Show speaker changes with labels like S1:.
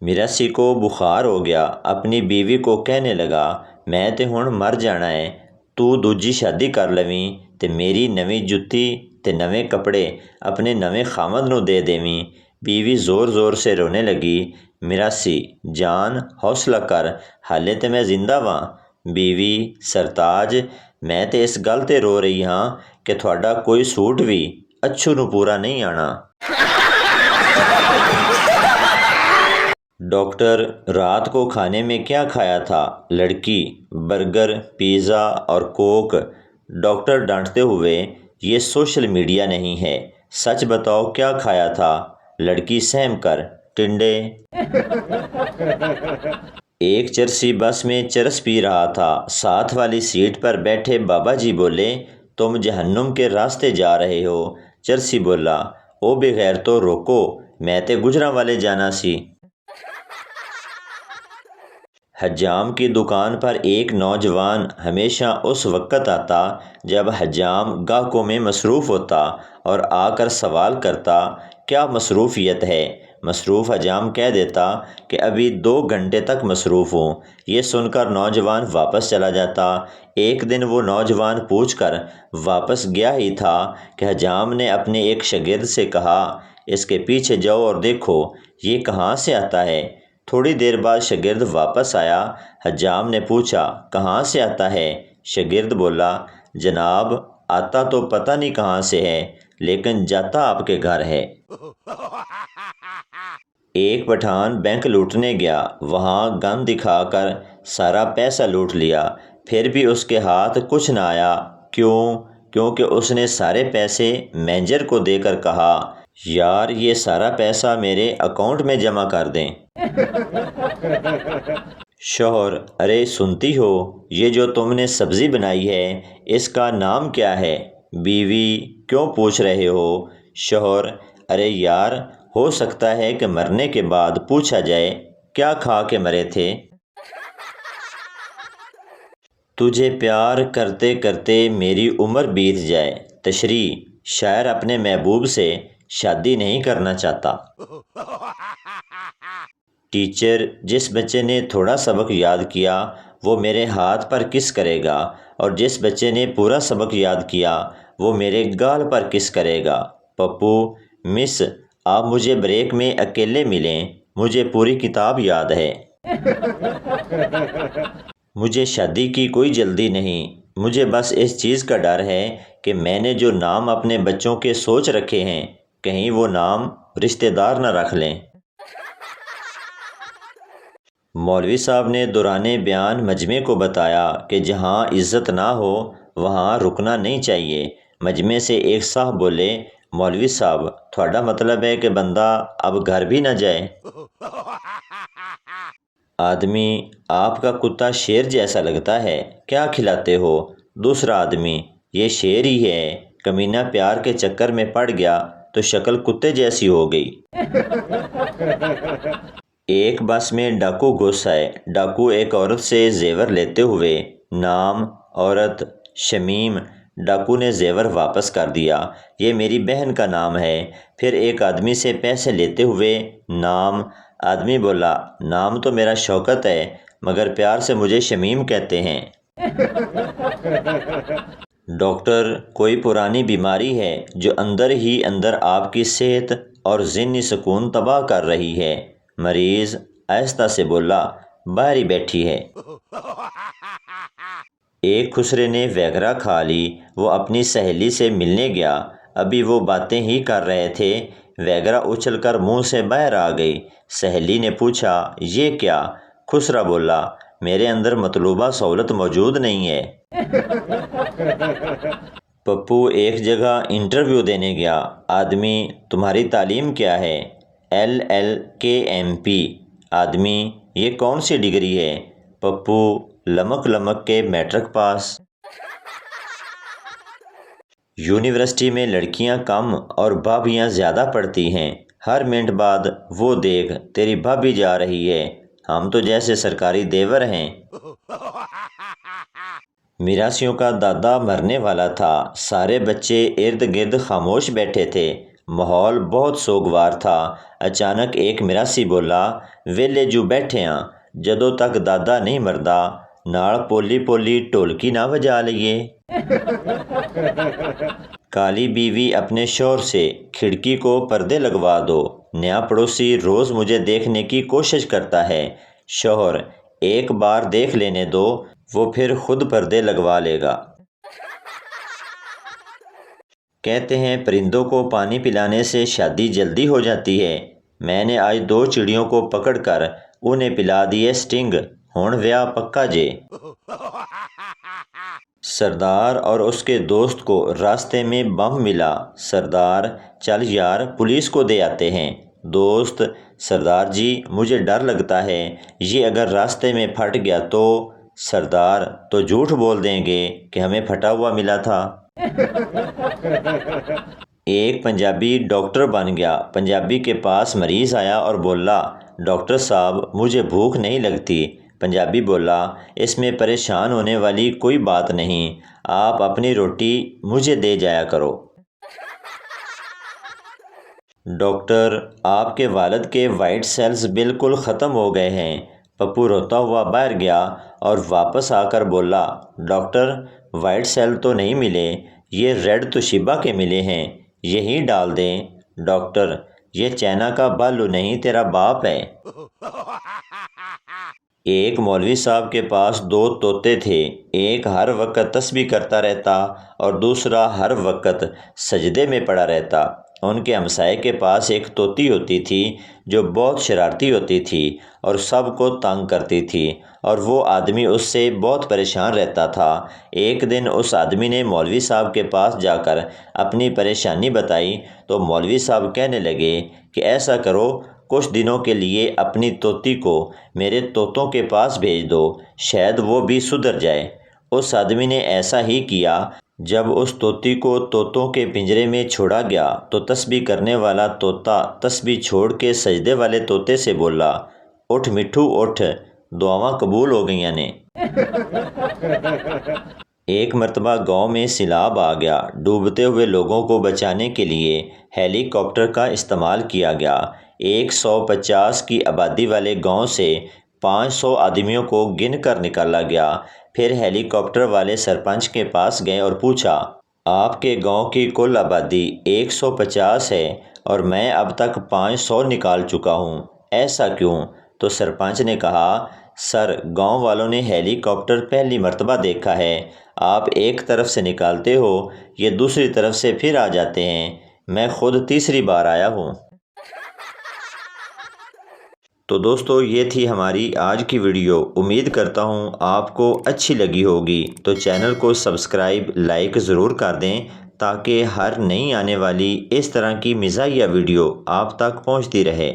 S1: میراسی کو بخار ہو گیا، اپنی بیوی کو کہنے لگا میں تے ہن مر جانا ہے، تو دوجی شادی کر لویں تے میری نویں جُتی تے نویں کپڑے اپنے نویں خامد نو دے دیویں۔ بیوی زور زور سے رونے لگی۔ میراسی جان حوصلہ کر، حالے تے میں زندہ واں۔ بیوی سرتاج میں تے اس گل تے رو رہی ہاں کہ تھوڑا کوئی سوٹ بھی اچھو نو پورا نہیں آنا۔ ڈاکٹر رات کو کھانے میں کیا کھایا تھا؟ لڑکی برگر، پیزا اور کوک۔ ڈاکٹر ڈانٹتے ہوئے یہ سوشل میڈیا نہیں ہے، سچ بتاؤ کیا کھایا تھا؟ لڑکی سہم کر ٹنڈے۔ ایک چرسی بس میں چرس پی رہا تھا، ساتھ والی سیٹ پر بیٹھے بابا جی بولے تم جہنم کے راستے جا رہے ہو۔ چرسی بولا او بغیر تو روکو، میں تے گجراں والے جانا سی۔ حجام کی دکان پر ایک نوجوان ہمیشہ اس وقت آتا جب حجام گاہکوں میں مصروف ہوتا اور آ کر سوال کرتا کیا مصروفیت ہے؟ مصروف حجام کہہ دیتا کہ ابھی 2 گھنٹے تک مصروف ہوں۔ یہ سن کر نوجوان واپس چلا جاتا۔ ایک دن وہ نوجوان پوچھ کر واپس گیا ہی تھا کہ حجام نے اپنے ایک شاگرد سے کہا اس کے پیچھے جاؤ اور دیکھو یہ کہاں سے آتا ہے۔ تھوڑی دیر بعد شاگرد واپس آیا۔ حجام نے پوچھا کہاں سے آتا ہے؟ شاگرد بولا جناب آتا تو پتہ نہیں کہاں سے ہے لیکن جاتا آپ کے گھر ہے۔ ایک پٹھان بینک لوٹنے گیا، وہاں گن دکھا کر سارا پیسہ لوٹ لیا، پھر بھی اس کے ہاتھ کچھ نہ آیا۔ کیوں؟ کیونکہ اس نے سارے پیسے مینیجر کو دے کر کہا یار یہ سارا پیسہ میرے اکاؤنٹ میں جمع کر دیں۔ شوہر ارے سنتی ہو یہ جو تم نے سبزی بنائی ہے اس کا نام کیا ہے؟ بیوی کیوں پوچھ رہے ہو؟ شوہر ارے یار ہو سکتا ہے کہ مرنے کے بعد پوچھا جائے کیا کھا کے مرے تھے؟ تجھے پیار کرتے کرتے میری عمر بیت جائے۔ تشریح شاعر اپنے محبوب سے شادی نہیں کرنا چاہتا۔ ٹیچر جس بچے نے تھوڑا سبق یاد کیا وہ میرے ہاتھ پر کس کرے گا اور جس بچے نے پورا سبق یاد کیا وہ میرے گال پر کس کرے گا؟ پپو مس آپ مجھے بریک میں اکیلے ملیں، مجھے پوری کتاب یاد ہے۔ مجھے شادی کی کوئی جلدی نہیں، مجھے بس اس چیز کا ڈر ہے کہ میں نے جو نام اپنے بچوں کے سوچ رکھے ہیں کہیں وہ نام رشتہ دار نہ رکھ لیں۔ مولوی صاحب نے دوران بیان مجمع کو بتایا کہ جہاں عزت نہ ہو وہاں رکنا نہیں چاہیے۔ مجمع سے ایک صاحب بولے مولوی صاحب تھوڑا مطلب ہے کہ بندہ اب گھر بھی نہ جائے؟ آدمی آپ کا کتا شیر جیسا لگتا ہے، کیا کھلاتے ہو؟ دوسرا آدمی یہ شیر ہی ہے، کمینہ پیار کے چکر میں پڑ گیا تو شکل کتے جیسی ہو گئی۔ ایک بس میں ڈاکو گھس آئے۔ ڈاکو ایک عورت سے زیور لیتے ہوئے نام عورت شمیم۔ ڈاکو نے زیور واپس کر دیا یہ میری بہن کا نام ہے۔ پھر ایک آدمی سے پیسے لیتے ہوئے نام۔ آدمی بولا نام تو میرا شوکت ہے مگر پیار سے مجھے شمیم کہتے ہیں۔ ڈاکٹر کوئی پرانی بیماری ہے جو اندر ہی اندر آپ کی صحت اور ذہنی سکون تباہ کر رہی ہے؟ مریض آہستہ سے بولا باہر ہی بیٹھی ہے۔ ایک خسرے نے ویگرا کھا لی، وہ اپنی سہیلی سے ملنے گیا، ابھی وہ باتیں ہی کر رہے تھے ویگرا اچھل کر منہ سے باہر آ گئی۔ سہیلی نے پوچھا یہ کیا؟ خسرا بولا میرے اندر مطلوبہ سہولت موجود نہیں ہے۔ پپو ایک جگہ انٹرویو دینے گیا۔ آدمی تمہاری تعلیم کیا ہے؟ LLKMP۔ آدمی یہ کون سی ڈگری ہے؟ پپو لمک لمک کے میٹرک پاس۔ یونیورسٹی میں لڑکیاں کم اور بھابیاں زیادہ پڑھتی ہیں، ہر منٹ بعد وہ دیکھ تیری بھابی جا رہی ہے، ہم تو جیسے سرکاری دیور ہیں۔ میراسیوں کا دادا مرنے والا تھا، سارے بچے ارد گرد خاموش بیٹھے تھے۔ ماحول بہت سوگوار تھا۔ اچانک ایک مراسی بولا، ویلے جو بیٹھے ہاں، جدوں تک دادا نہیں مردا، نال پولی پولی ڈھولکی نہ بجا لئیے۔ کالی بیوی اپنے شوہر سے، کھڑکی کو پردے لگوا دو، نیا پڑوسی روز مجھے دیکھنے کی کوشش کرتا ہے۔ شوہر، ایک بار دیکھ لینے دو، وہ پھر خود پردے لگوا لے گا۔ کہتے ہیں پرندوں کو پانی پلانے سے شادی جلدی ہو جاتی ہے۔ میں نے آج 2 چڑیوں کو پکڑ کر انہیں پلا دیے سٹنگ، ہن ویاہ پکا جے۔ سردار اور اس کے دوست کو راستے میں بم ملا۔ سردار، چل یار پولیس کو دے آتے ہیں۔ دوست، سردار جی مجھے ڈر لگتا ہے، یہ اگر راستے میں پھٹ گیا تو؟ سردار، تو جھوٹ بول دیں گے کہ ہمیں پھٹا ہوا ملا تھا۔ ایک پنجابی ڈاکٹر بن گیا۔ پنجابی کے پاس مریض آیا اور بولا، ڈاکٹر صاحب مجھے بھوک نہیں لگتی۔ پنجابی بولا، اس میں پریشان ہونے والی کوئی بات نہیں، آپ اپنی روٹی مجھے دے جایا کرو۔ ڈاکٹر، آپ کے والد کے وائٹ سیلز بالکل ختم ہو گئے ہیں۔ پپو روتا ہوا باہر گیا اور واپس آ کر بولا، ڈاکٹر وائٹ سیل تو نہیں ملے، یہ ریڈ توشیبا کے ملے ہیں، یہی ڈال دیں۔ ڈاکٹر، یہ چائنا کا بالو نہیں تیرا باپ ہے۔ ایک مولوی صاحب کے پاس 2 طوطے تھے، ایک ہر وقت تسبیح کرتا رہتا اور دوسرا ہر وقت سجدے میں پڑا رہتا۔ ان کے ہمسائے کے پاس ایک طوطی ہوتی تھی جو بہت شرارتی ہوتی تھی اور سب کو تنگ کرتی تھی، اور وہ آدمی اس سے بہت پریشان رہتا تھا۔ ایک دن اس آدمی نے مولوی صاحب کے پاس جا کر اپنی پریشانی بتائی تو مولوی صاحب کہنے لگے کہ ایسا کرو، کچھ دنوں کے لیے اپنی طوطی کو میرے طوطوں کے پاس بھیج دو، شاید وہ بھی سدھر جائے۔ اس آدمی نے ایسا ہی کیا۔ جب اس طوطی کو طوطوں کے پنجرے میں چھوڑا گیا تو تسبیح کرنے والا طوطا تسبیح چھوڑ کے سجدے والے طوطے سے بولا، اٹھ مٹھو اٹھ، دعاواں قبول ہو گئیاں نے۔ ایک مرتبہ گاؤں میں سیلاب آ گیا۔ ڈوبتے ہوئے لوگوں کو بچانے کے لیے ہیلی کاپٹر کا استعمال کیا گیا۔ 150 کی آبادی والے گاؤں سے 500 آدمیوں کو گن کر نکالا گیا۔ پھر ہیلی کاپٹر والے سرپنچ کے پاس گئے اور پوچھا، آپ کے گاؤں کی کل آبادی 150 ہے اور میں اب تک 500 نکال چکا ہوں، ایسا کیوں؟ تو سرپنچ نے کہا، سر گاؤں والوں نے ہیلی کاپٹر پہلی مرتبہ دیکھا ہے، آپ ایک طرف سے نکالتے ہو، یہ دوسری طرف سے پھر آ جاتے ہیں، میں خود تیسری بار آیا ہوں۔ تو دوستو یہ تھی ہماری آج کی ویڈیو، امید کرتا ہوں آپ کو اچھی لگی ہوگی۔ تو چینل کو سبسکرائب لائک ضرور کر دیں تاکہ ہر نئی آنے والی اس طرح کی مزاحیہ ویڈیو آپ تک پہنچتی رہے۔